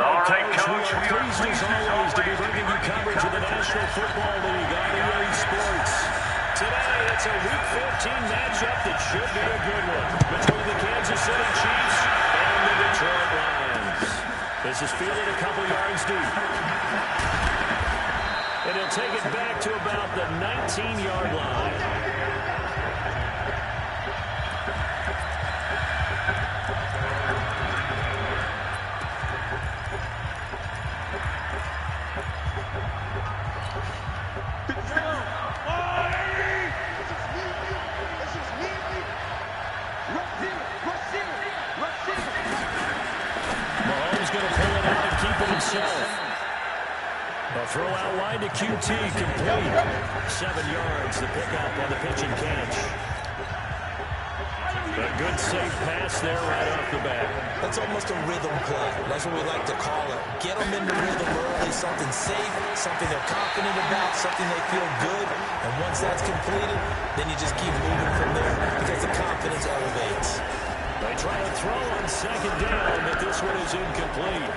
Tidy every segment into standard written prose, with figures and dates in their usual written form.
All right, Coach, we are pleased as always to be bringing you coverage of the National Football League on EA Sports. Today, it's a Week 15 matchup that should be a good one between the Kansas City Chiefs and the Detroit Lions. This is fielded a couple yards deep. And he'll take it back to about the 19-yard line. A throw out wide to QT, complete. 7 yards, the pickup on the pitch and catch. A good safe pass there right off the bat. That's almost a rhythm play. That's what we like to call it. Get them into rhythm early, something safe, something they're confident about, something they feel good. And once that's completed, then you just keep moving from there because the confidence elevates. They try to throw on second down, but this one is incomplete.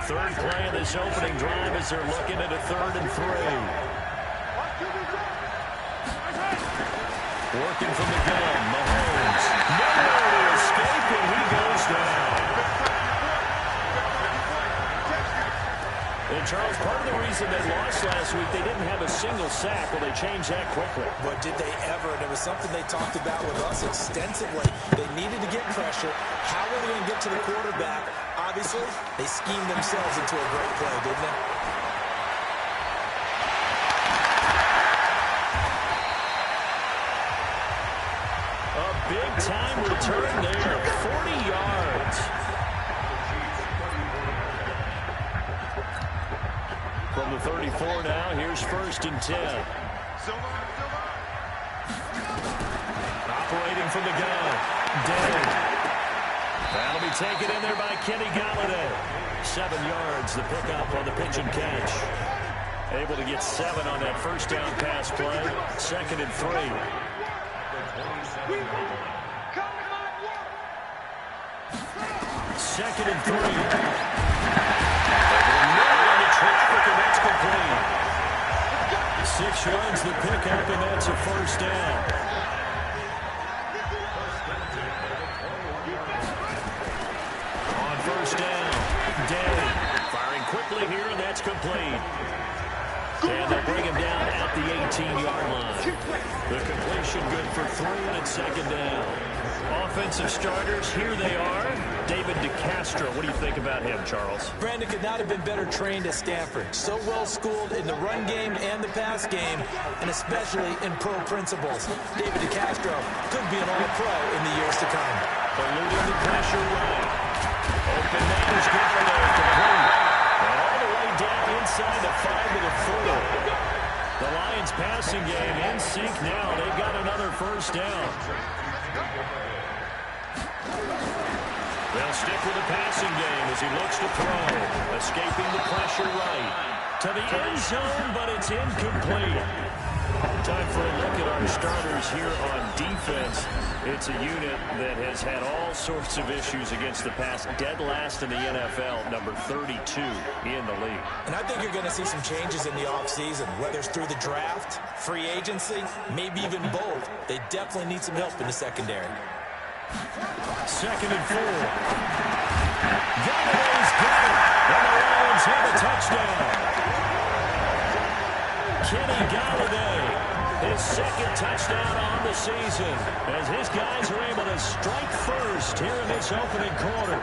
Third play of this opening drive as they're looking at a 3rd and 3. Working from the gun, Mahomes. Nowhere to escape, and he goes down. And Charles, part of the reason they lost last week, they didn't have a single sack. Well, they changed that quickly. But did they ever? There was something they talked about with us extensively. They needed to get pressure. How were they going to get to the quarterback? Obviously, they schemed themselves into a great play, didn't they? A big-time return there, 40 yards. From the 34 now, here's 1st and 10. Operating from the gun, Day. That'll be taken in there by Kenny Galladay. 7 yards, the pickup on the pitch and catch. Able to get 7 on that first down pass play. 2nd and 3. 2nd and 3. Into traffic, and that's complete. 6 yards, the pickup, and that's a 1st down. First down, Day firing quickly here, and that's complete. And they'll bring him down at the 18-yard line. The completion good for 3, and it's 2nd down. Offensive starters, here they are. David DeCastro, what do you think about him, Charles? Brandon could not have been better trained at Stanford. So well schooled in the run game and the pass game, and especially in pro principles. David DeCastro could be an all-pro in the years to come. Eluding the pressure right. Open man is Galladay, complete. And all the way down inside the 5 to the 4. The Lions passing game in sync now. They've got another 1st down. They'll stick with the passing game as he looks to throw. Escaping the pressure right. To the end zone, but it's incomplete. Time for a look at our starters here on defense. It's a unit that has had all sorts of issues against the pass. Dead last in the NFL, number 32 in the league. And I think you're going to see some changes in the offseason, whether it's through the draft, free agency, maybe even both. They definitely need some help in the secondary. 2nd and 4. Galladay's got it, and the Lions have a touchdown. Kenny Galladay, his 2nd touchdown on the season, as his guys are able to strike first here in this opening quarter.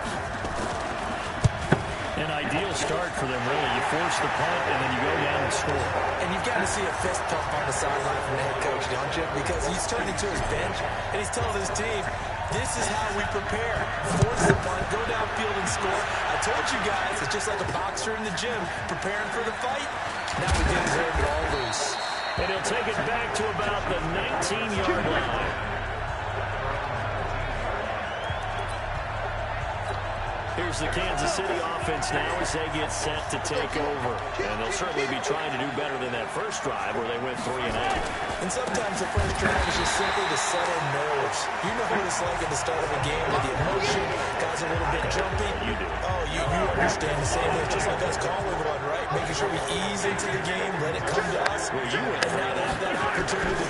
An ideal start for them, really. You force the punt, and then you go down and score. And you've got to see a fist pump on the sideline from the head coach, don't you? Because he's turning to his bench, and he's telling his team, this is how we prepare. Force the punt, go downfield and score. I told you guys, it's just like a boxer in the gym, preparing for the fight. Now we didn't hold it all loose. And he'll take it back to about the 19-yard line. Here's here's the Kansas City offense now as they get set to take over. And they'll certainly be trying to do better than that first drive where they went 3 and out. And sometimes the first drive is just simply to settle nerves. You know what it's like at the start of a game with the emotion. Guys are a little bit jumpy. You do. Oh, you understand the same way. Just like us calling one, right? Making sure we ease into the game, let it come to us. Well, you went and now they have that opportunity.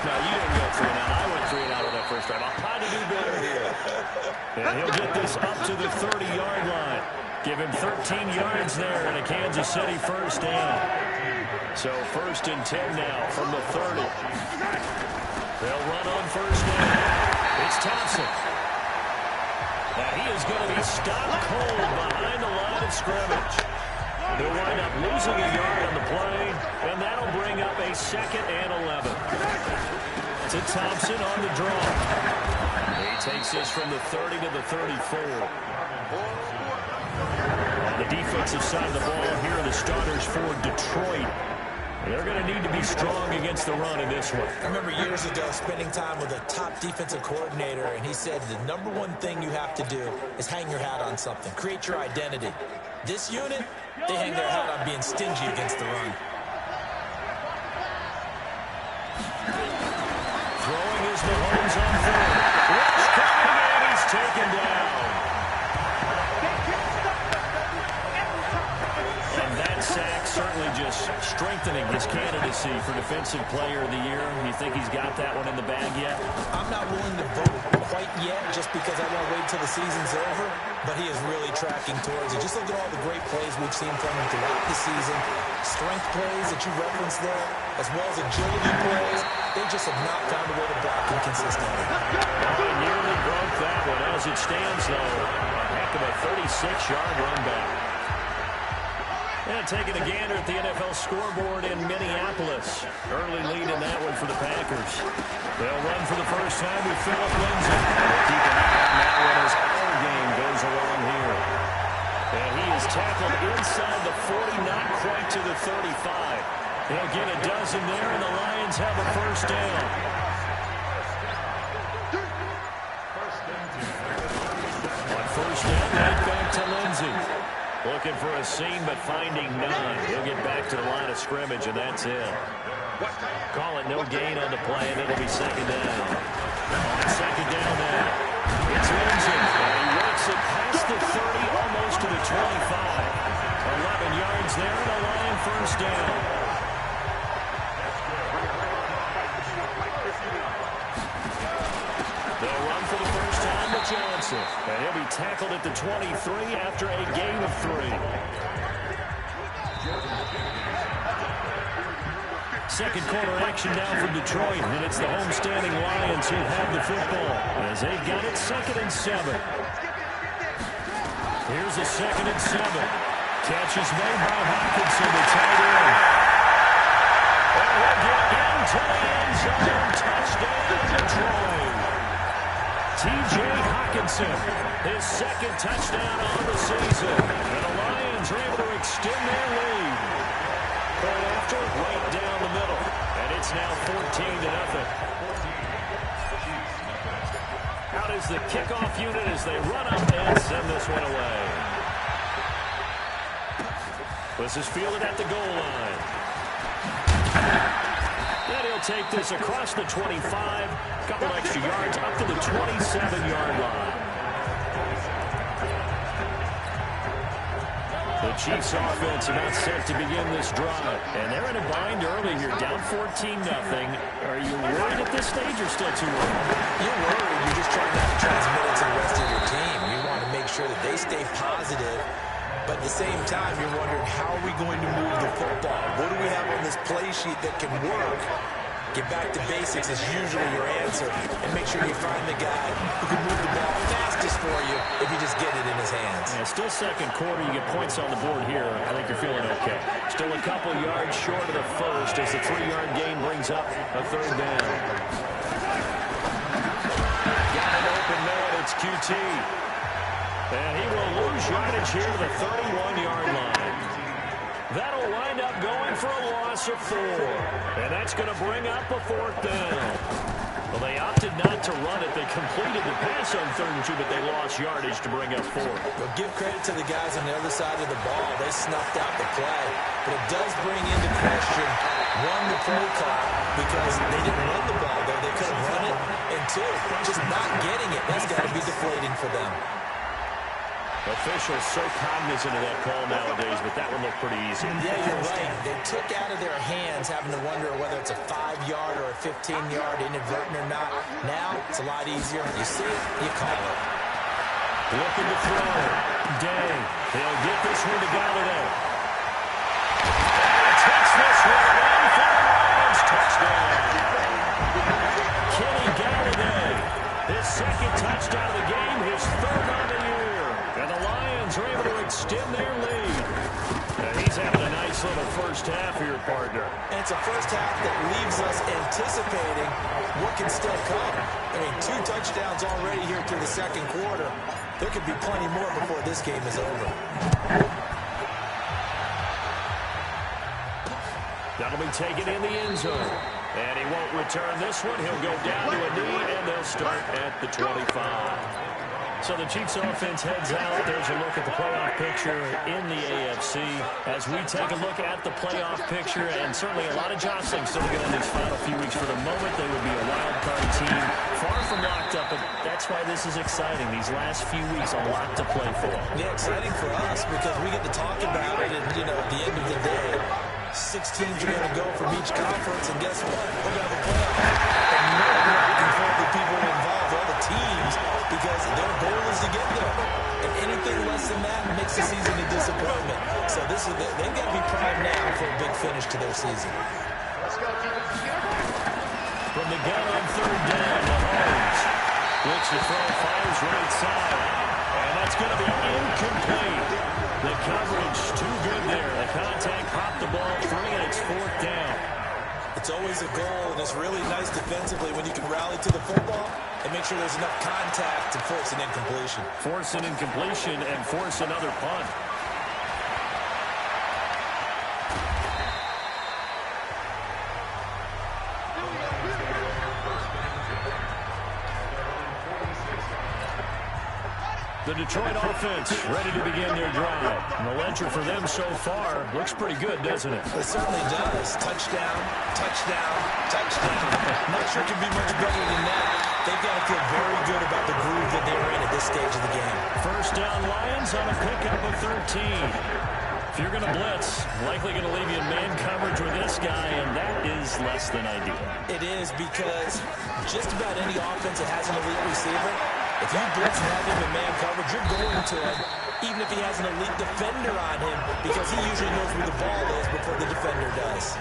No, you didn't go 3 and out. I went 3 and out on that first drive. I'll try to do better here. And he'll get this up to the 30-yard line. Give him 13 yards there and a Kansas City first down. So 1st and 10 now from the 30. They'll run on first down. It's Thompson. And he is going to be stopped cold behind the line of scrimmage. He'll wind up losing a yard on the play, and that'll bring up a 2nd and 11. To Thompson on the draw. He takes this from the 30 to the 34. On the defensive side of the ball, here are the starters for Detroit. They're going to need to be strong against the run in this one. I remember years ago spending time with a top defensive coordinator, and he said the number one thing you have to do is hang your hat on something. Create your identity. This unit, they hang their hat on being stingy against the run. Throwing is Mahomes on third. Rush coming, and he's taken down. And that sack certainly just strengthening his candidacy for Defensive Player of the Year. You think he's got that one in the bag yet? I'm not willing to vote quite yet just because I want to wait till the season's over, but he is really tracking towards it. Just look at all the great plays we've seen from him throughout the season. Strength plays that you referenced there, as well as agility plays. They just have not found a way to block him consistently. Oh, nearly broke that one. As it stands, though, a heck of a 36-yard run back. And taking a gander at the NFL scoreboard in Minneapolis. Early lead in that one for the Packers. They'll run for the first time with Phillip Lindsay. Keep an eye on that one as our game goes along here. And he is tackled inside the 40, not quite to the 35. He'll get a dozen there, and the Lions have a first down. On first down, right back to Lindsay. Looking for a seam, but finding none. He'll get back to the line of scrimmage, and that's it. Call it no gain on the play, and it'll be 2nd down. On 2nd down now, it's Lindsay. And he works it past the 30, almost to the 25. 11 yards there, and a Lion first down. They'll run for the first time with Johnson. And he'll be tackled at the 23 after a gain of 3. Second quarter action now for Detroit, and it's the homestanding Lions who have the football as they've got it 2nd and 7. Here's a 2nd and 7. Catch is made by Hockenson, the tight end. And we'll get into the end zone. Touchdown, Detroit. T.J. Hockenson, his 2nd touchdown on the season. And the Lions are able to extend their lead. Right after, right down the middle. And it's now 14-0. Out is the kickoff unit as they run up and send this one away. This is fielded at the goal line. And he'll take this across the 25. Couple extra yards up to the 27-yard line. The Chiefs offense about set to begin this drive. And they're in a bind early here, down 14-0. Are you worried at this stage or still too early? You're worried. You're just trying not to transmit it to the rest of your team. You want to make sure that they stay positive. But at the same time, you're wondering, how are we going to move the football? What do we have on this play sheet that can work? Get back to basics is usually your answer. And make sure you find the guy who can move the ball fastest for you if you just get it in his hands. Yeah, still second quarter. You get points on the board here. I think you're feeling okay. Still a couple yards short of the first as the 3-yard gain brings up a 3rd down. Got it open man. It's QT. And he will lose yardage here to the 31-yard line. That'll wind up going for a loss of 4. And that's going to bring up a 4th down. Well, they opted not to run it. They completed the pass on 3rd and 2, but they lost yardage to bring up 4. Well, give credit to the guys on the other side of the ball. They snuffed out the play. But it does bring into question, 1, the play call, because they didn't run the ball, though. They couldn't run it. And 2, just not getting it. That's got to be deflating for them. Officials so cognizant of that call nowadays, but that one looked pretty easy. Yeah, you're right. They took out of their hands having to wonder whether it's a 5-yard or a 15-yard, inadvertent or not. Now, it's a lot easier. You see it, you call it. Looking to throw. Day. He'll get this one to Galladay. Takes this one in for the Lions. Touchdown. Kenny Galladay. His 2nd touchdown of the game, his 3rd on the year. And the Lions are able to extend their lead. He's having a nice little first half here, partner. And it's a first half that leaves us anticipating what can still come. I mean, 2 touchdowns already here through the 2nd quarter. There could be plenty more before this game is over. That'll be taken in the end zone. And he won't return this one. He'll go down to a knee, and they'll start at the 25. So the Chiefs offense heads out. There's a look at the playoff picture in the AFC. As we take a look at the playoff picture, and certainly a lot of jostling still to go in these final few weeks. For the moment, they would be a wild card team. Far from locked up, but that's why this is exciting. These last few weeks, a lot to play for. Yeah, exciting for us because we get to talk about it, and, at the end of the day, 6 teams are going to go from each conference, and guess what? We're going to have a playoff. And nobody can control the people involved, all the teams, because their goal is to get there. And anything less than that makes the season a disappointment. So they've got to be primed now for a big finish to their season. From the gun on 3rd down, Mahomes looks to throw, fires right side. And that's going to be incomplete. The coverage too good there. The contact popped the ball free, and it's 4th down. It's always a goal, and it's really nice defensively when you can rally to the football and make sure there's enough contact to force an incompletion. Force an incompletion and force another punt. The Detroit offense ready to begin their drive. And the ledger for them so far looks pretty good, doesn't it? It certainly does. Touchdown, touchdown, touchdown. I'm not sure it can be much better than that. They've got to feel very good about the groove that they're in at this stage of the game. First down, Lions on a pickup of 13. If you're going to blitz, likely going to leave you in man coverage with this guy, and that is less than ideal. It is, because just about any offense that has an elite receiver, if you blitz and have him in man coverage, you're going to him, even if he has an elite defender on him, because he usually knows where the ball is before the defender does.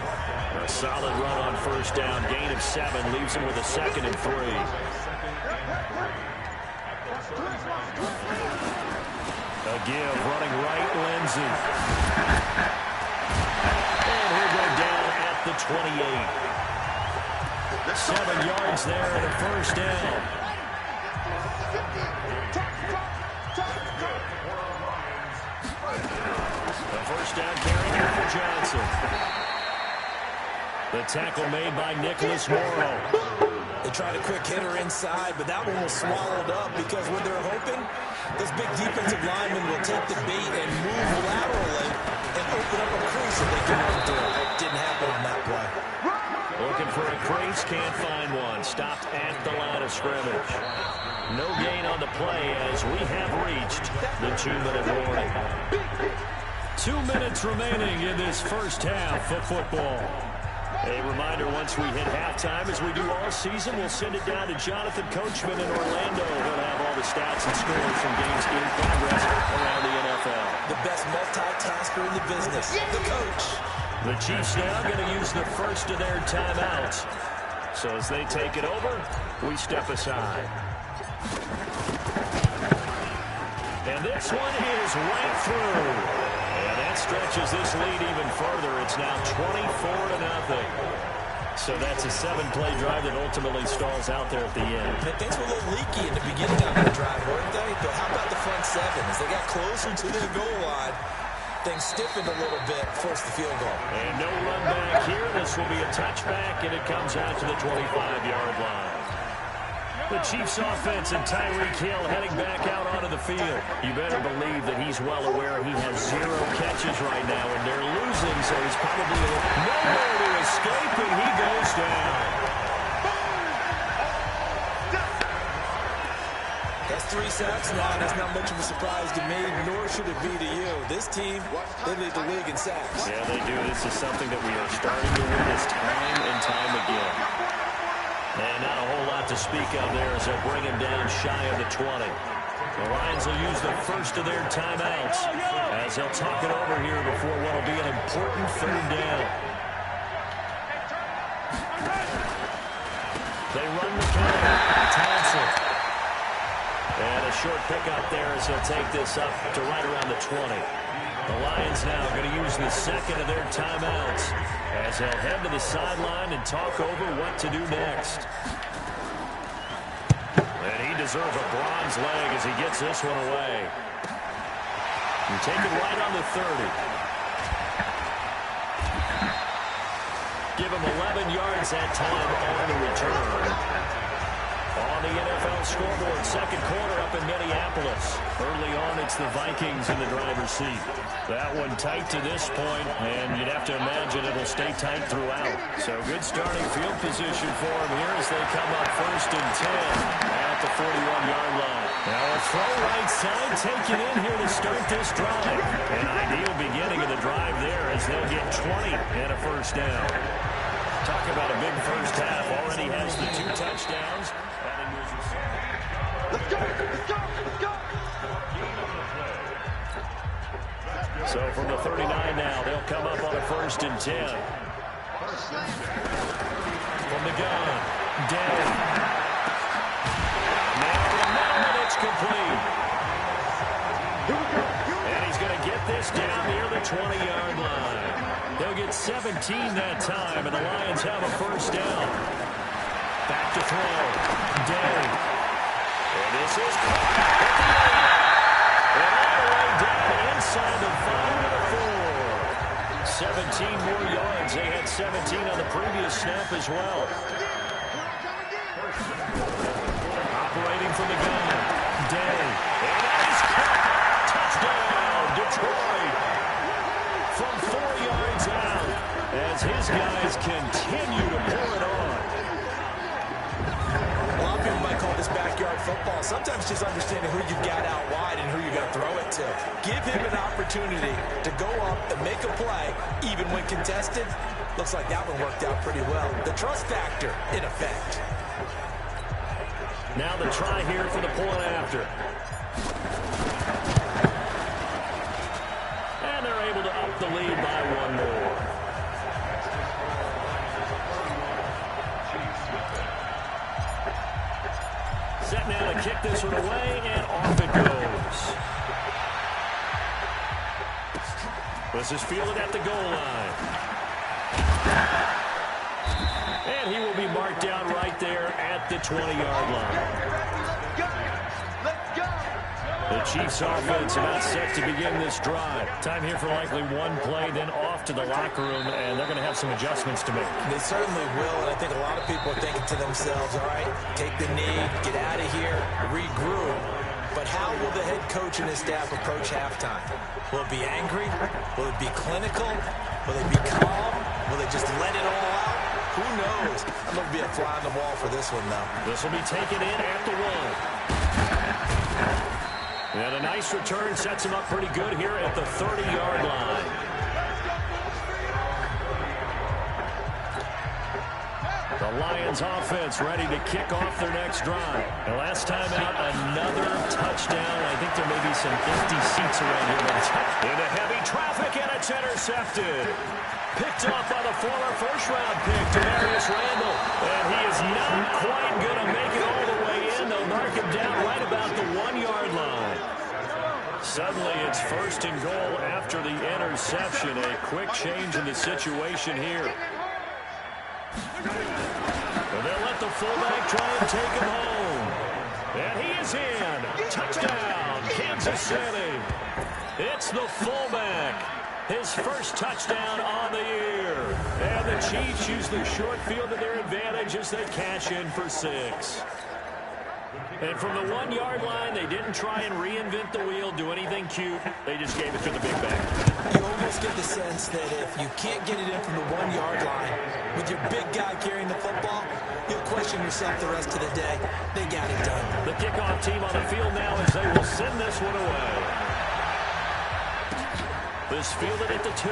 A solid run on first down. Gain of 7 leaves him with a 2nd and 3. A give, running right, Lindsey. And he'll go down at the 28. 7 yards there and a first down. The first down carry here for Johnson. The tackle made by Nicholas Morrow. They tried a quick hitter inside, but that one was swallowed up because what they're hoping, this big defensive lineman will take the bait and move laterally and open up a crease that they can run through. Didn't happen on that play. Looking for a crease, can't find one. Stopped at the line of scrimmage. No gain on the play as we have reached the 2-minute warning. 2 minutes remaining in this first half of football. A reminder, once we hit halftime, as we do all season, we'll send it down to Jonathan Coachman in Orlando. He'll have all the stats and scores from games in progress around the NFL. The best multitasker in the business, the coach. The Chiefs now going to use the first of their timeouts. So as they take it over, we step aside. And this one is right through. And that stretches this lead even further. It's now 24-0. So that's a 7-play drive that ultimately stalls out there at the end. And things were a little leaky in the beginning of the drive, weren't they? But how about the front 7? As they got closer to the goal line, things stiffened a little bit, forced the field goal. And no run back here. This will be a touchback, and it comes out to the 25-yard line. The Chiefs offense and Tyreek Hill heading back out onto the field. You better believe that he's well aware he has 0 catches right now, and they're losing, so he's probably nowhere to escape, and he goes down. That's 3 sacks now. That's not much of a surprise to me, nor should it be to you. This team, they lead the league in sacks. Yeah, they do. This is something that we are starting to witness time and time again. And not a whole lot to speak of there as they'll bring him down shy of the 20. The Lions will use the first of their timeouts as they'll talk it over here before what will be an important 3rd down. They run the counter. Thompson. And a short pickup there as he'll take this up to right around the 20. The Lions now are going to use the second of their timeouts as they'll head to the sideline and talk over what to do next. And he deserves a bronze leg as he gets this one away. You take it right on the 30. Give him 11 yards that time on the return. On the NFL scoreboard, 2nd quarter up in Minneapolis. Early on, it's the Vikings in the driver's seat. That one tight to this point, and you'd have to imagine it'll stay tight throughout. So good starting field position for them here as they come up 1st and 10 at the 41-yard line. Now a throw right side taken in here to start this drive. An ideal beginning of the drive there as they'll get 20 and a 1st down. Talk about a big first half. Already has the 2 touchdowns. Let's go, let's go, let's go. So from the 39 now, they'll come up on a 1st and 10. From the gun, Day. Now to the middle, and it's complete. And he's going to get this down near the 20-yard line. They'll get 17 that time, and the Lions have a 1st down. Back to throw. Day. And this is caught and all the way down inside the 5 to the 4. 17 more yards. They had 17 on the previous snap as well. Operating from the gun. Day. And that is caught. Touchdown, Detroit. From 4 yards out as his guys continue to pour it on. A lot of people might call this backyard football. Sometimes just understanding who you've got out wide and who you're going to throw it to. Give him an opportunity to go up and make a play, even when contested. Looks like that one worked out pretty well. The trust factor, in effect. Now the try here for the point after. And they're able to up the lead by 1 more. Set now to kick this one away, and off it goes. This is fielded at the goal line. And he will be marked down right there at the 20-yard line. Let's go. The Chiefs offense about set to begin this drive. Time here for likely 1 play, then off to the locker room, and they're going to have some adjustments to make. They certainly will, and I think a lot of people are thinking to themselves, all right, take the knee, get out of here, regroup. But how will the head coach and his staff approach halftime? Will it be angry? Will it be clinical? Will they be calm? Will they just let it all out? Who knows? I'm going to be a fly on the wall for this one, though. This will be taken in at the 1. And a nice return sets him up pretty good here at the 30-yard line. The Lions offense ready to kick off their next drive. The last time out, another touchdown. I think there may be some empty seats around here. Into heavy traffic, and it's intercepted. Picked off by the former first-round pick, Demarius Randall. And he is not quite going to make it all the way in. They'll mark him down right about the 1-yard line. Suddenly, it's 1st and goal after the interception. A quick change in the situation here. And they'll let the fullback try and take him home. And he is in. Touchdown, Kansas City. It's the fullback. His first touchdown on the year. And the Chiefs use the short field to their advantage as they cash in for 6. And from the 1-yard line, they didn't try and reinvent the wheel, do anything cute. They just gave it to the big back. You almost get the sense that if you can't get it in from the 1-yard line with your big guy carrying the football, you'll question yourself the rest of the day. They got it done. The kickoff team on the field now as they will send this one away. This fielded at the 2.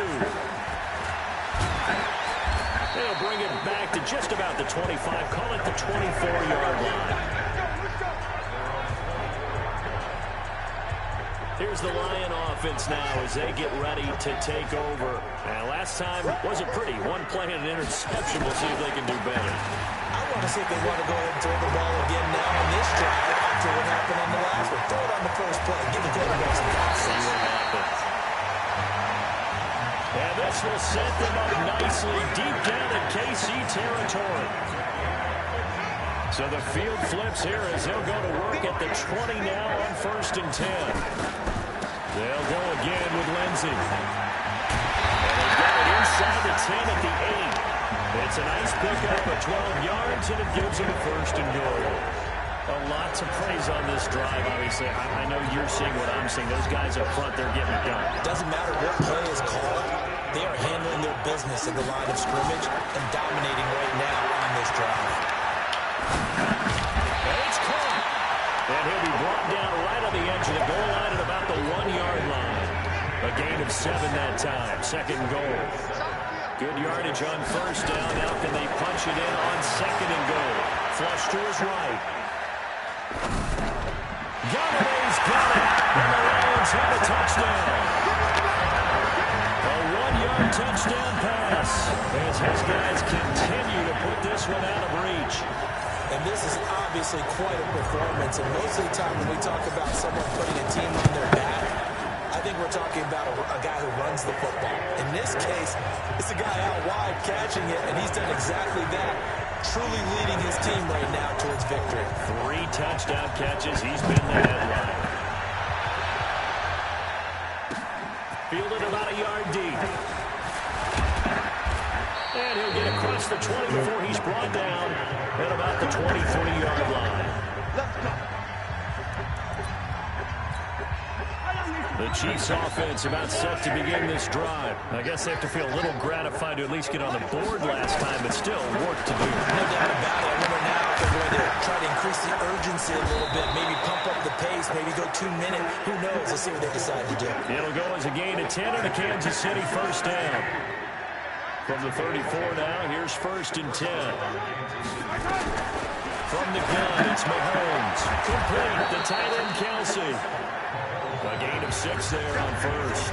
They'll bring it back to just about the 25. Call it the 24-yard line. Here's the Lion offense now as they get ready to take over. And last time wasn't pretty. One play and an interception. We'll see if they can do better. I want to see if they want to go ahead and throw the ball again now in this drive after what happened on the last one. Throw it on the first play. Give the quarterback some confidence. See what happens. And this will set them up nicely deep down in KC territory. So the field flips here as they'll go to work at the 20 now on 1st and 10. They'll go again with Lindsey. And they've got it inside the 10 at the 8. It's a nice pickup of 12 yards, and it gives them a 1st and goal. A lot to praise on this drive, obviously. I know you're seeing what I'm seeing. Those guys up front, they're getting it done. Doesn't matter what play is called. They are handling their business at the line of scrimmage and dominating right now on this drive. And it's caught. And he'll be brought down right on the edge of the goal line at about the 1-yard line. A gain of 7 that time. 2nd and goal. Good yardage on 1st down. Now can they punch it in on 2nd and goal? Flush to his right. Galladay's got it. And the Lions have a touchdown. A 1-yard touchdown pass as his guys continue to put this one out of reach. And this is obviously quite a performance. And most of the time when we talk about someone putting a team on their back, I think we're talking about a guy who runs the football. In this case, it's a guy out wide catching it, and he's done exactly that, truly leading his team right now towards victory. 3 touchdown catches. He's been the headline. Fielded about a yard deep. And he'll get across the 20 before he's brought down at about the 23-yard line. The Chiefs offense about set to begin this drive. I guess they have to feel a little gratified to at least get on the board last time, but still work to do. No doubt about it. I wonder now if they're going to try to increase the urgency a little bit, maybe pump up the pace, maybe go 2 minutes. Who knows? Let's see what they decide to do. It'll go as a gain of 10 and a Kansas City 1st down. From the 34 now, here's 1st and 10. From the gun, it's Mahomes. Complete, the tight end Kelsey. A gain of 6 there on 1st.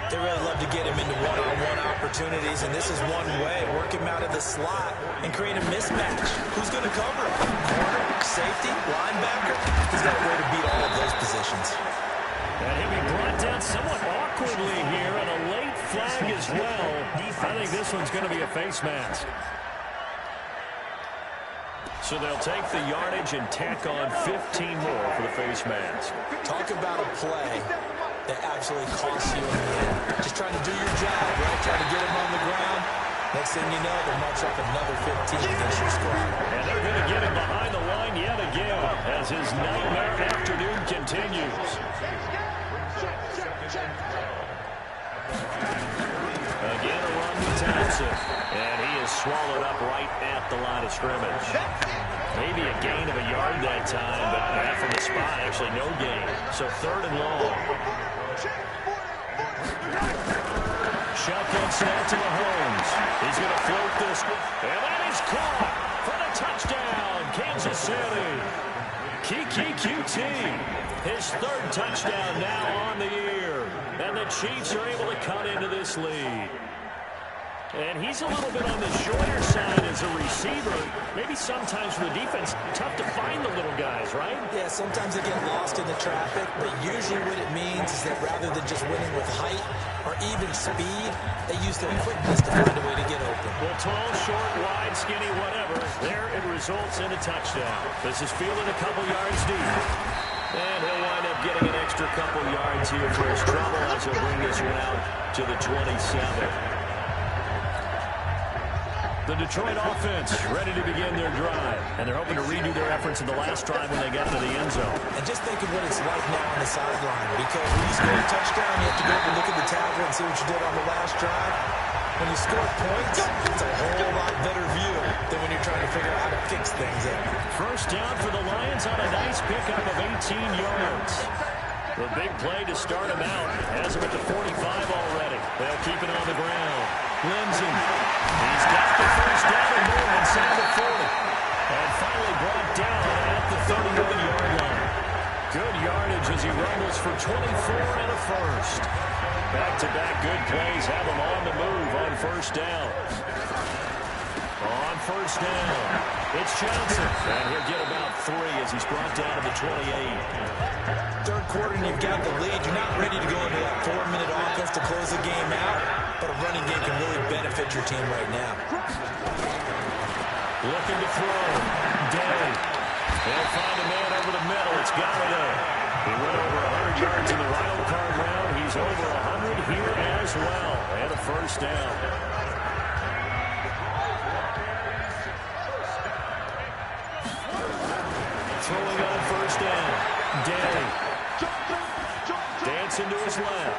They really love to get him into one-on-one opportunities, and this is one way. Work him out of the slot and create a mismatch. Who's going to cover him? Corner, safety, linebacker? He's got a way to beat all of those positions. And he'll be brought down somewhat awkwardly here, and a late flag as well. I think this one's going to be a face mask. So they'll take the yardage and tack on 15 more for the face mask. Talk about a play that absolutely costs you in the end. Just trying to do your job, right? Trying to get him on the ground. Next thing you know, they'll march up another 15 against your squad. And they're going to get him behind the line yet again as his nightmare afternoon continues. Again, a run to Thompson. And he is swallowed up right at the line of scrimmage. Maybe a gain of a yard that time, but from the spot, actually no gain. So 3rd and long. Shotgun snap to Mahomes. He's going to float this. And that is caught for the touchdown, Kansas City. Kiki QT, his 3rd touchdown now on the year. And the Chiefs are able to cut into this lead. And he's a little bit on the shorter side as a receiver. Maybe sometimes for the defense, tough to find the little guys, right? Yeah, sometimes they get lost in the traffic, but usually what it means is that rather than just winning with height or even speed, they use their quickness to find a way to get open. Well, tall, short, wide, skinny, whatever, there it results in a touchdown. This is fielded a couple yards deep. And he'll wind up getting an extra couple yards here for his trouble as he'll bring this one out to the 27. The Detroit offense ready to begin their drive. And they're hoping to redo their efforts in the last drive when they got to the end zone. And just think of what it's like now on the sideline. Because when you score a touchdown, you have to go up and look at the tablet and see what you did on the last drive. When you score points, it's a whole lot better view than when you're trying to figure out how to fix things up. First down for the Lions on a nice pickup of 18 yards. The big play to start him out. Has him at the 45 already. They'll keep it on the ground. Lindsay. He's got the first down and more inside the 40. And finally brought down at the 31-yard line. Good yardage as he rumbles for 24 and a first. Back-to-back good plays have him on the move on first down. On first down, it's Johnson. And he'll get about 3 as he's brought down to the 28. Third quarter and you've got the lead. You're not ready to go into that 4-minute offense to close the game out, but a running game can really benefit your team right now. Looking to throw. Day. They'll find a man over the middle. It's Galladay. He went over 100 yards in the wild card round. He's over 100 here as well. And a first down. Throwing on first down. Day. Dancing to his left.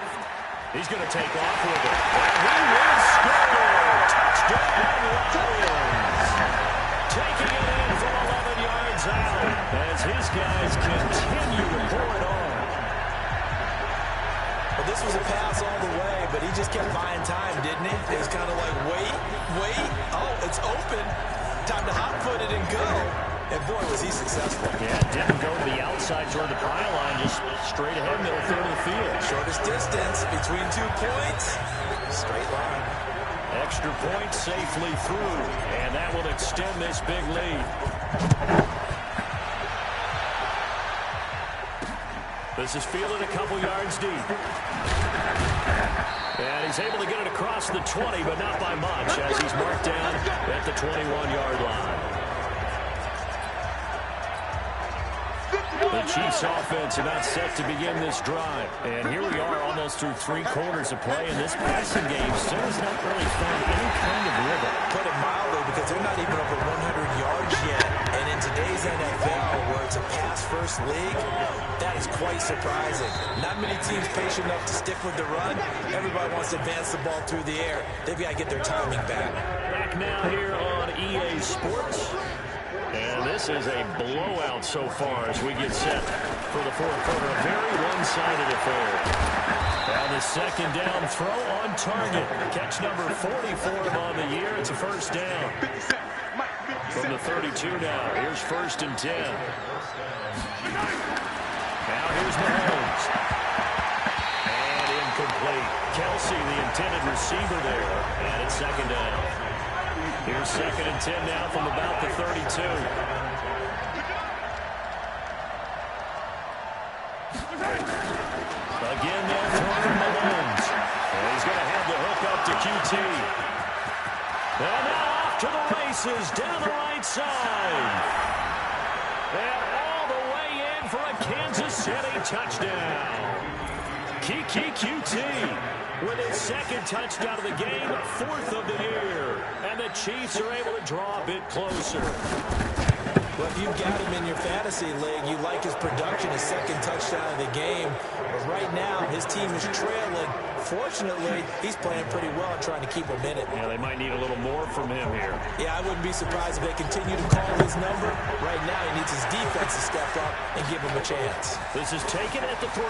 He's going to take off with it. And he will score! Touchdown, Lions! Taking it in from 11 yards out as his guys continue to pour it on. Well, this was a pass all the way, but he just kept buying time, didn't he? It was kind of like, wait. Oh, it's open. Time to hot-foot it and go. And boy, was he successful. Yeah, didn't go to the outside toward the pylon, just straight ahead, middle third of the field. Shortest distance between 2 points. Straight line. Extra point safely through, and that will extend this big lead. This is fielded a couple yards deep. And he's able to get it across the 20, but not by much, as he's marked down at the 21-yard line. The Chiefs offense about set to begin this drive. And here we are almost through 3 quarters of play, and this passing game still has not really found any kind of rhythm. Put it mildly, because they're not even over 100 yards yet. And in today's NFL, where it's a pass-first league, that is quite surprising. Not many teams patient enough to stick with the run. Everybody wants to advance the ball through the air. They've got to get their timing back. Back now here on EA Sports. And this is a blowout so far as we get set for the fourth quarter. A very one-sided affair. Now the second down throw on target. Catch number 44 on the year. It's a first down. From the 32 now. Here's first and 10. Now here's Mahomes. And incomplete. Kelsey, the intended receiver there. And it's second down. Here's second and 10 now from about the 32. Again, they'll throw to Mahomes. And he's going to have the hook up to QT. And now off to the races down the right side. And all the way in for a Kansas City touchdown. Kiki QT with his second touchdown of the game, 4th of the year. And the Chiefs are able to draw a bit closer. Well, if you've got him in your fantasy league, you like his production, his second touchdown of the game. But right now, his team is trailing. Fortunately, he's playing pretty well and trying to keep him in it. Yeah, they might need a little more from him here. Yeah, I wouldn't be surprised if they continue to call his number. Right now, he needs his defense to step up and give him a chance. This is taken at the 3.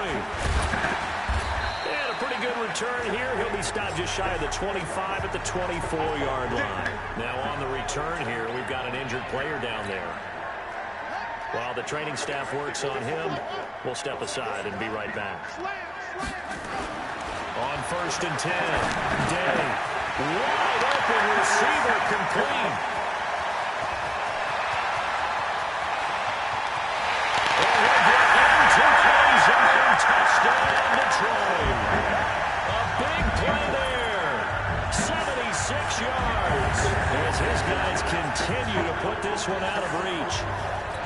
And a pretty good return here. He'll be stopped just shy of the 25 at the 24-yard line. Now on the return here, we've got an injured player down there. While the training staff works on him, we'll step aside and be right back. On first and 10, Day. Wide open receiver complete. And he'll get into end zone. Touchdown, Detroit. A big play there. 76 yards. As his guys continue to put this one out of reach.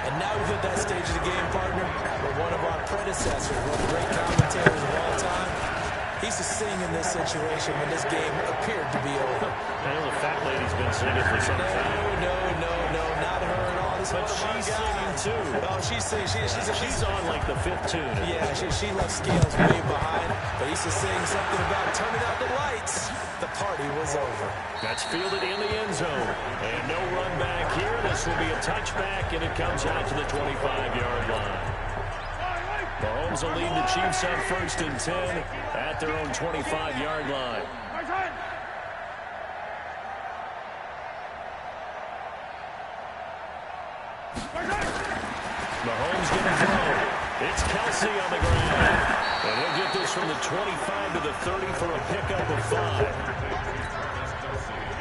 And now we've hit that stage of the game, partner, where one of our predecessors, one of the great commentators of all time, He's to sing in this situation when this game appeared to be over. I know the fat lady's been singing for some time. No, not her at all. But she's singing too. Oh, she's singing. She's on like the 5th tune. Yeah, she left Scales way behind, but he's to sing something about turning out the lights. The party was over. That's fielded in the end zone. And no run back here. This will be a touchback, and it comes out to the 25-yard line. Mahomes will lead the Chiefs up 1st and 10 at their own 25-yard line. Mahomes going to throw. It's Kelsey on the ground. And he'll get this from the 25 to the 30 for a pickup of 5.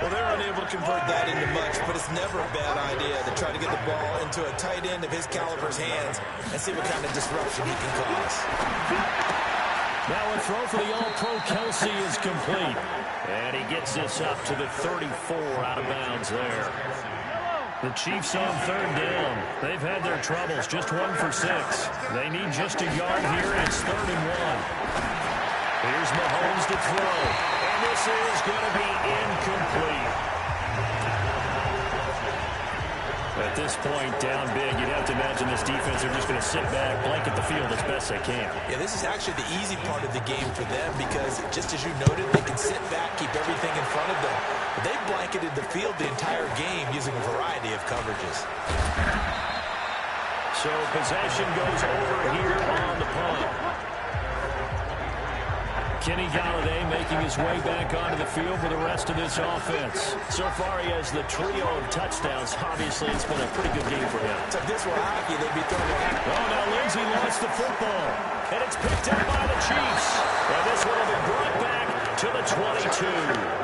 Well, they're unable to convert that into much, but it's never a bad idea to try to get the ball into a tight end of his caliber's hands and see what kind of disruption he can cause. Now a throw for the All-Pro Kelsey is complete. And he gets this up to the 34 out of bounds there. The Chiefs on 3rd down. They've had their troubles, just 1 for 6. They need just a yard here, and it's 3rd and 1. Here's Mahomes to throw, and this is going to be incomplete. At this point, down big, you'd have to imagine this defense are just going to sit back, blanket the field as best they can. Yeah, this is actually the easy part of the game for them because, just as you noted, they can sit back, keep everything in front of them. But they've blanketed the field the entire game using a variety of coverages. So possession goes over here on the punt. Kenny Galladay making his way back onto the field for the rest of this offense. So far, he has the trio of touchdowns. Obviously, it's been a pretty good game for him. So if this were hockey, they'd be throwing it. Oh, now Lindsey lost the football. And it's picked up by the Chiefs. And this one will be brought back to the 22.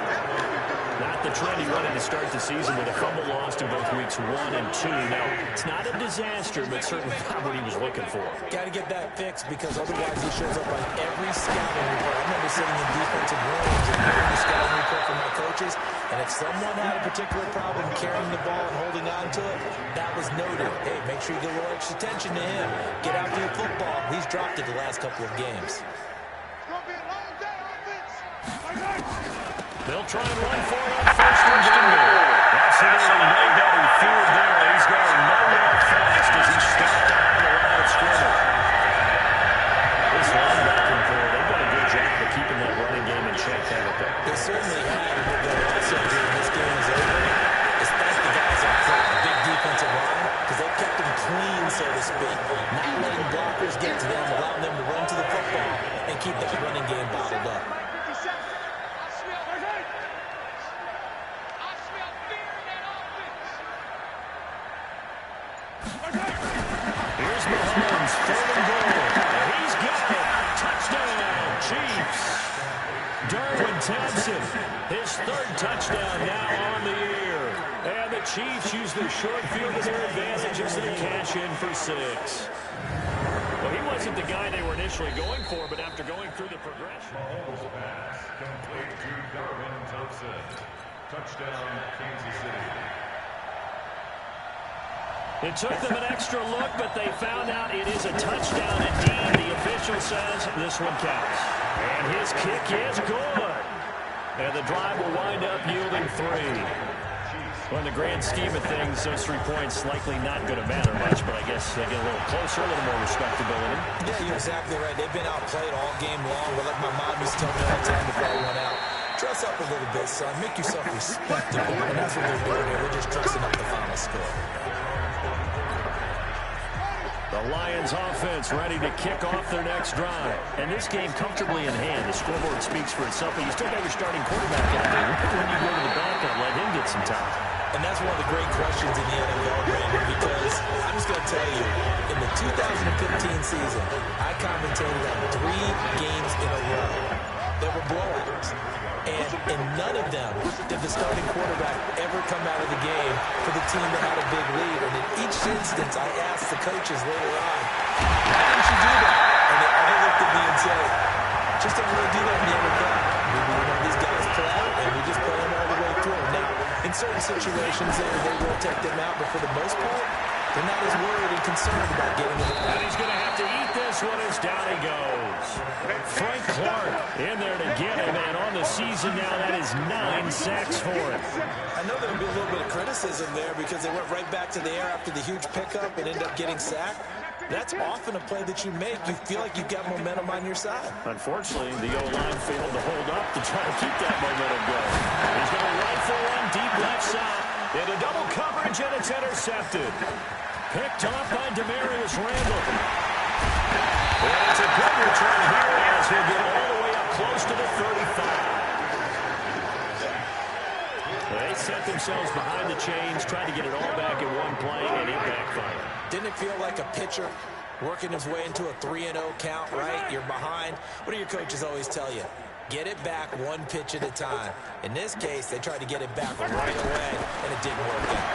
Not the trend he wanted to start the season with a fumble lost in both weeks 1 and 2. Now, it's not a disaster, but certainly not what he was looking for. Got to get that fixed because otherwise he shows up on every scouting report. I remember sitting in defensive rooms and hearing the scouting report from my coaches, and if someone had a particular problem carrying the ball and holding on to it, that was noted. Hey, make sure you give a little extra attention to him. Get out to the football. He's dropped it the last couple of games. They'll try and run for it on 1st and goal. Absolutely nobody feared there. He's going nowhere fast as he stepped down the line of scrimmage. This linebacking core, they've done a good job of keeping that running game in check, haven't they? They certainly have. What they'll also do when this game is over is thank the guys up front, the big defensive line, because they've kept them clean, so to speak, not letting blockers get to them, allowing them to run to the football and keep that running game bottled up. Here's Mahomes, 3rd and goal. And he's got it. Touchdown, Chiefs. Darwin Thompson, his 3rd touchdown now on the year. And the Chiefs use their short field to their advantage as they cash in for 6. Well, he wasn't the guy they were initially going for, but after going through the progression. Mahomes pass complete to Darwin Thompson. Touchdown, Kansas City. It took them an extra look, but they found out it is a touchdown indeed. The official says this one counts. And his kick is good. And the drive will wind up yielding 3. Well, in the grand scheme of things, those 3 points likely not going to matter much, but I guess they get a little closer, a little more respectability. Yeah, you're exactly right. They've been outplayed all game long, but like my mom used to tell me all the time before I went out, dress up a little bit, son. Make yourself respectable. And that's what they're doing here. They're just dressing up the final score. The Lions offense ready to kick off their next drive. And this game comfortably in hand. The scoreboard speaks for itself, but you still got your starting quarterback out there. When you go to the backup, let him get some time. And that's one of the great questions in the NFL, Brandon, because I'm just going to tell you, in the 2015 season, I commentated on 3 games in a row that were blowouts. And in none of them did the starting quarterback ever come out of the game for the team that had a big lead. And in each instance, I asked the coaches later on, why didn't you do that? And they all looked at me and said, just don't really do that in the NFL. These guys play, and we just play them all the way through. Now, in certain situations, they will take them out, but for the most part, They're not as worried and concerned about getting it. And he's going to have to eat this one as down he goes. Frank Clark in there to get him, and on the season now, that is 9 sacks for him. I know there'll be a little bit of criticism there because they went right back to the air after the huge pickup and ended up getting sacked. That's often a play that you make. You feel like you've got momentum on your side. Unfortunately, the O-line failed to hold up to try to keep that momentum going. He's going to rifle one deep left side. Into double coverage, and it's intercepted. Picked off by Demarius Randall. And it's a good return here as he'll get all the way up close to the 35. They set themselves behind the chains, trying to get it all back in one play, and it backfired. Didn't it feel like a pitcher working his way into a 3-0 count, right? You're behind. What do your coaches always tell you? Get it back one pitch at a time. In this case, they tried to get it back right away, and it didn't work out.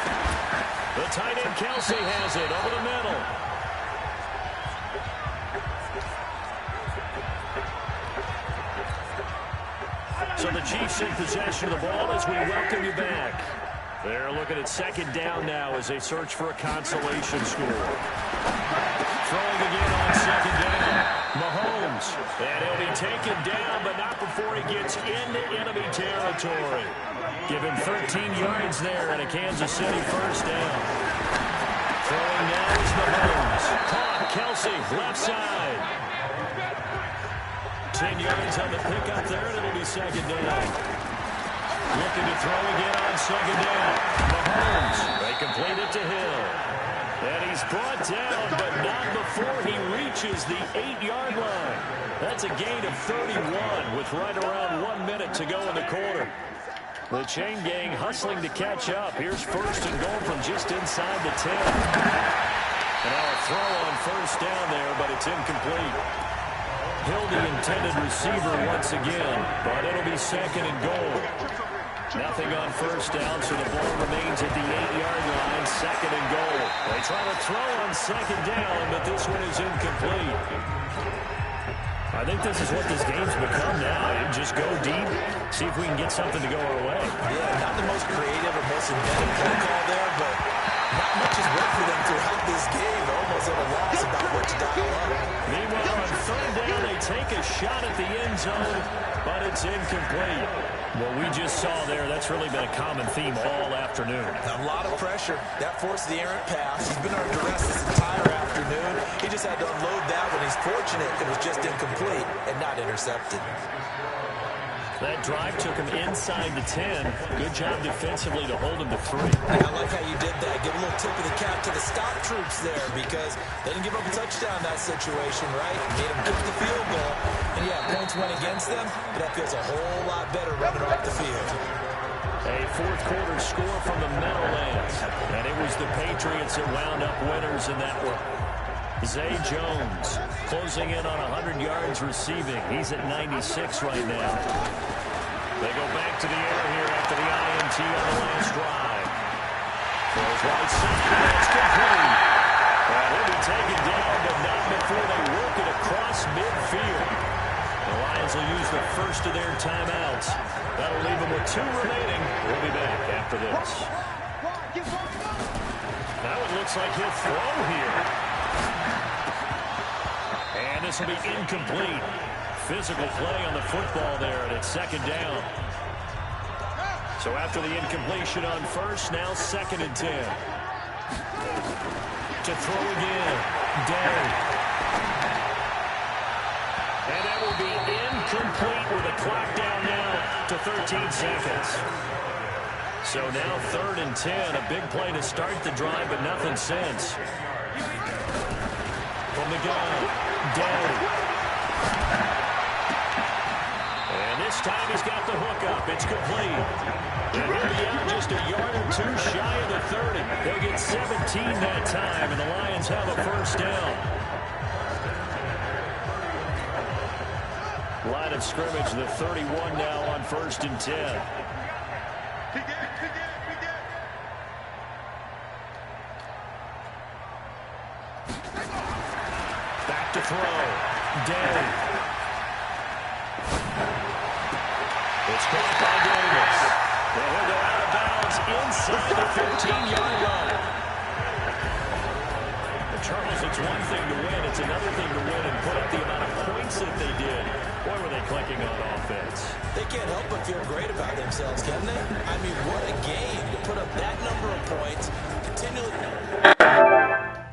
The tight end Kelsey has it over the middle. So the Chiefs in possession of the ball as we welcome you back. They're looking at second down now as they search for a consolation score. Throwing again on second down. Mahomes. And he'll be taken down, but not before he gets into enemy territory. Give him 13 yards there and a Kansas City first down. Throwing now is Mahomes. Caught Kelsey, left side. 10 yards on the pickup there, and it'll be second down. Looking to throw again on second down. Mahomes. They complete it to Hill. And he's brought down, but not before he reaches the 8-yard line. That's a gain of 31 with right around 1 minute to go in the quarter. The chain gang hustling to catch up. Here's first and goal from just inside the 10. And now a throw on first down there, but it's incomplete. Hill, the intended receiver once again, but it'll be second and goal. Nothing on first down, so the ball remains at the 8-yard line, second and goal. They try to throw on second down, but this one is incomplete. I think this is what this game's become now. Just go deep, see if we can get something to go our way. Yeah, not the most creative or most inventive play call there, but not much has worked for them throughout this game. They're almost at a loss about what to dial up. Meanwhile, on third down, they take a shot at the end zone, but it's incomplete. What we just saw there, that's really been a common theme all afternoon. A lot of pressure. That forced the errant pass. He's been under duress this entire afternoon. He just had to unload that one. He's fortunate it was just incomplete and not intercepted. That drive took him inside the 10. Good job defensively to hold him to 3. Yeah, I like how you did that. Give a little tip of the cap to the stop troops there because they didn't give up a touchdown in that situation, right? Made them get the field goal. And yeah, points went against them, but that feels a whole lot better running off the field. A fourth quarter score from the Meadowlands. And it was the Patriots that wound up winners in that one. Zay Jones closing in on 100 yards receiving. He's at 96 right now. They go back to the air here after the INT on the last drive. Throws right side. That's complete. And he'll be taken down, but not before they work it across midfield. The Lions will use the first of their timeouts. That'll leave them with 2 remaining. We'll be back after this. Now it looks like he'll throw here. And this will be incomplete. Physical play on the football there, and it's second down. So after the incompletion on first, now second and 10. To throw again. Day. And that will be incomplete with a clock down now to 13 seconds. So now third and 10. A big play to start the drive, but nothing since. From the gun, Day. And this time he's got the hook up. It's complete. And he'll be out just a yard or 2 shy of the 30. They'll get 17 that time, and the Lions have a first down. Line of scrimmage, the 31 now on first and 10. Back to throw. Day. It's caught by Davis. And he'll go out of bounds inside the 15-yard line. Charles, it's one thing to win. It's another thing to win and put up the amount of points that they did. Boy, were they clicking on offense. They can't help but feel great about themselves, can they? I mean, what a game.